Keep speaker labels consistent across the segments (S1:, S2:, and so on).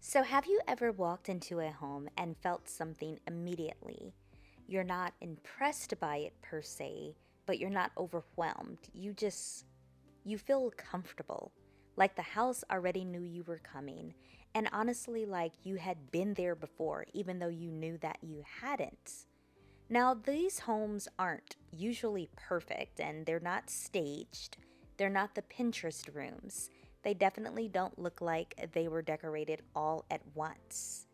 S1: So, have you ever walked into a home and felt something immediately? You're not impressed by it per se, but you're not overwhelmed. You feel comfortable, like the house already knew you were coming, and honestly, like you had been there before, even though you knew that you hadn't. Now, these homes aren't usually perfect and they're not staged. They're not the Pinterest rooms. They definitely don't look like they were decorated all at once.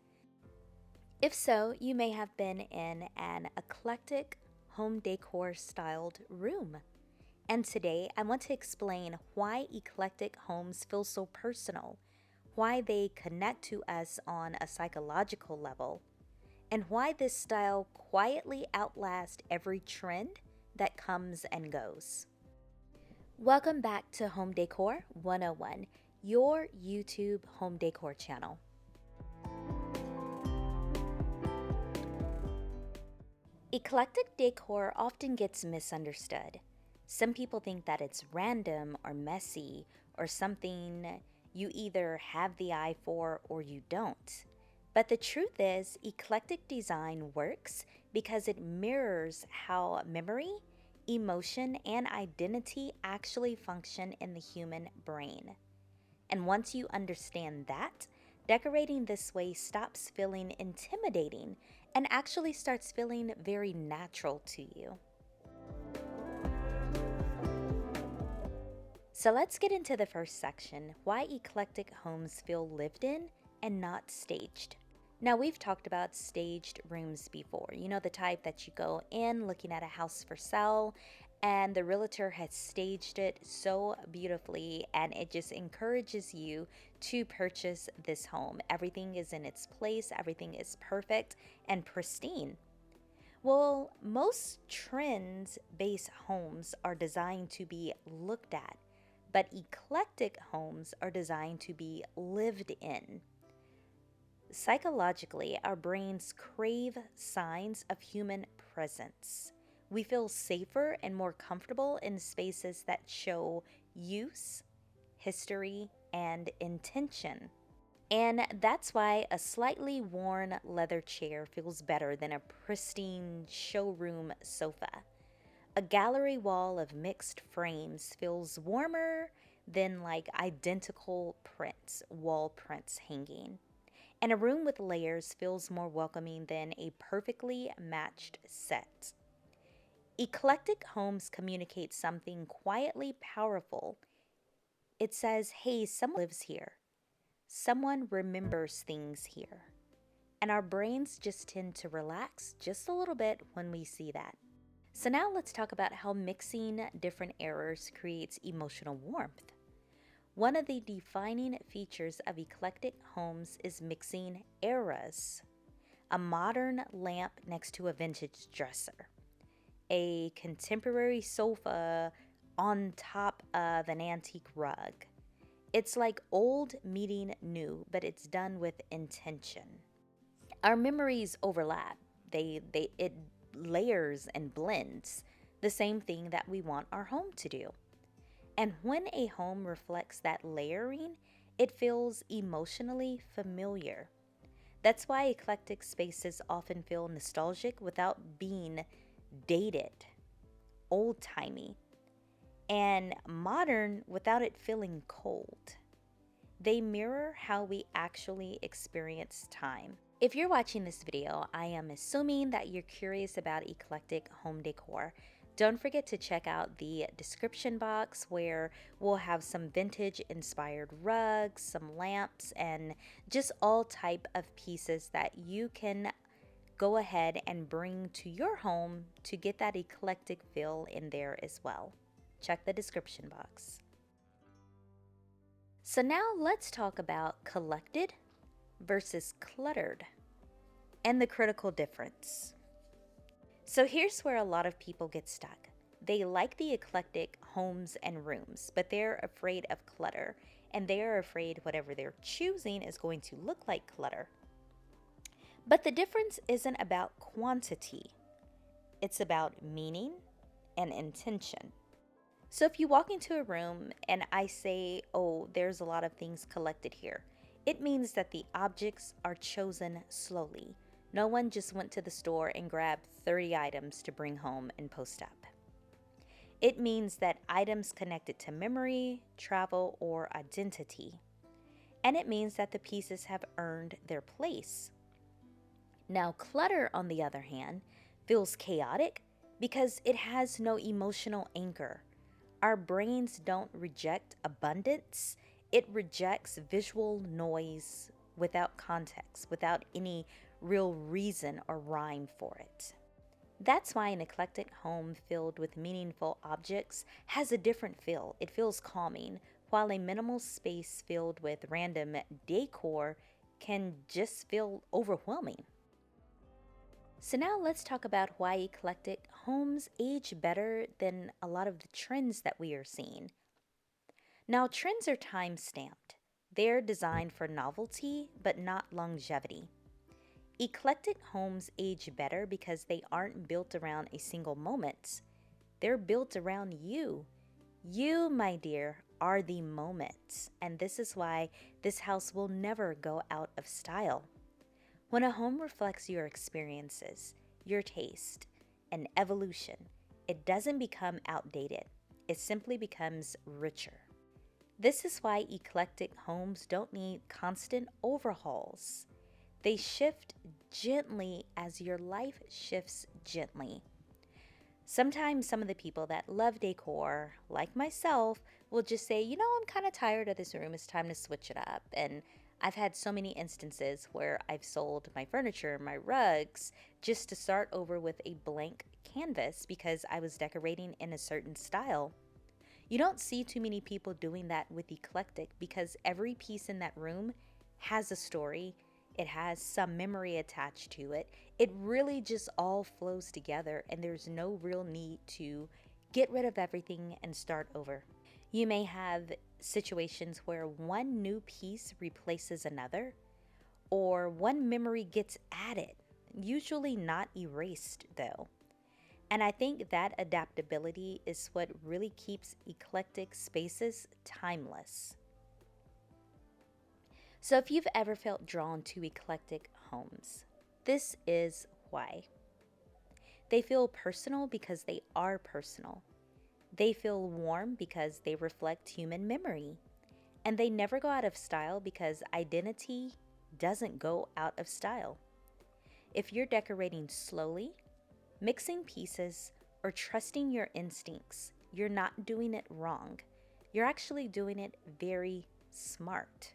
S1: If so, you may have been in an eclectic home decor styled room. And today I want to explain why eclectic homes feel so personal, why they connect to us on a psychological level, and why this style quietly outlasts every trend that comes and goes. Welcome back to Home Decor 101, your YouTube home decor channel. Eclectic decor often gets misunderstood. Some people think that it's random or messy or something you either have the eye for or you don't. But the truth is, eclectic design works because it mirrors how memory, emotion, and identity actually function in the human brain. And once you understand that, decorating this way stops feeling intimidating and actually starts feeling very natural to you. So let's get into the first section, why eclectic homes feel lived in and not staged. Now, we've talked about staged rooms before. You know, the type that you go in looking at a house for sale, and the realtor has staged it so beautifully, and it just encourages you to purchase this home. Everything is in its place, everything is perfect and pristine. Well, most trends based homes are designed to be looked at, but eclectic homes are designed to be lived in. Psychologically, our brains crave signs of human presence. We feel safer and more comfortable in spaces that show use, history, and intention. And that's why a slightly worn leather chair feels better than a pristine showroom sofa. A gallery wall of mixed frames feels warmer than like identical prints, wall prints hanging. And a room with layers feels more welcoming than a perfectly matched set. Eclectic homes communicate something quietly powerful. It says, hey, someone lives here. Someone remembers things here. And our brains just tend to relax just a little bit when we see that. So now let's talk about how mixing different eras creates emotional warmth. One of the defining features of eclectic homes is mixing eras. A modern lamp next to a vintage dresser. A contemporary sofa on top of an antique rug. It's like old meeting new, but it's done with intention. Our memories overlap. It layers and blends, the same thing that we want our home to do. And when a home reflects that layering, it feels emotionally familiar. That's why eclectic spaces often feel nostalgic without being dated, old-timey, and modern without it feeling cold. They mirror how we actually experience time. If you're watching this video, I am assuming that you're curious about eclectic home decor. Don't forget to check out the description box where we'll have some vintage inspired rugs, some lamps, and just all type of pieces that you can go ahead and bring to your home to get that eclectic feel in there as well. Check the description box. So now let's talk about collected versus cluttered and the critical difference. So here's where a lot of people get stuck. They like the eclectic homes and rooms, but they're afraid of clutter, and they're afraid whatever they're choosing is going to look like clutter. But the difference isn't about quantity. It's about meaning and intention. So if you walk into a room and I say, oh, there's a lot of things collected here, It means that the objects are chosen slowly. No one just went to the store and grabbed 30 items to bring home and post up. It means that items connected to memory, travel, or identity. And it means that the pieces have earned their place. Now, clutter, on the other hand, feels chaotic because it has no emotional anchor. Our brains don't reject abundance, it rejects visual noise without context, without any real reason or rhyme for it. That's why an eclectic home filled with meaningful objects has a different feel. It feels calming, while a minimal space filled with random decor can just feel overwhelming. So, now let's talk about why eclectic homes age better than a lot of the trends that we are seeing. Now, trends are time stamped, they're designed for novelty but not longevity. Eclectic homes age better because they aren't built around a single moment, they're built around you. You, my dear, are the moment, and this is why this house will never go out of style. When a home reflects your experiences, your taste, and evolution, it doesn't become outdated, it simply becomes richer. This is why eclectic homes don't need constant overhauls. They shift gently as your life shifts gently. Sometimes some of the people that love decor, like myself, will just say, I'm kind of tired of this room. It's time to switch it up. And I've had so many instances where I've sold my furniture, my rugs, just to start over with a blank canvas because I was decorating in a certain style. You don't see too many people doing that with eclectic because every piece in that room has a story. It has some memory attached to it. It really just all flows together, and there's no real need to get rid of everything and start over. You may have situations where one new piece replaces another, or one memory gets added, usually not erased though. And I think that adaptability is what really keeps eclectic spaces timeless. So, if you've ever felt drawn to eclectic homes, this is why. They feel personal because they are personal. They feel warm because they reflect human memory. And they never go out of style because identity doesn't go out of style. If you're decorating slowly, mixing pieces, or trusting your instincts, you're not doing it wrong. You're actually doing it very smart.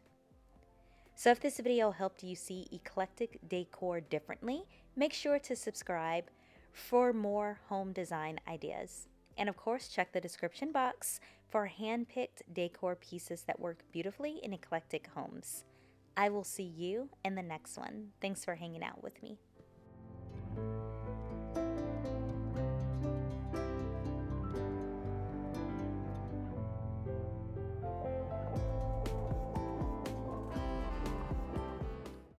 S1: So if this video helped you see eclectic decor differently, make sure to subscribe for more home design ideas. And of course, check the description box for hand-picked decor pieces that work beautifully in eclectic homes. I will see you in the next one. Thanks for hanging out with me.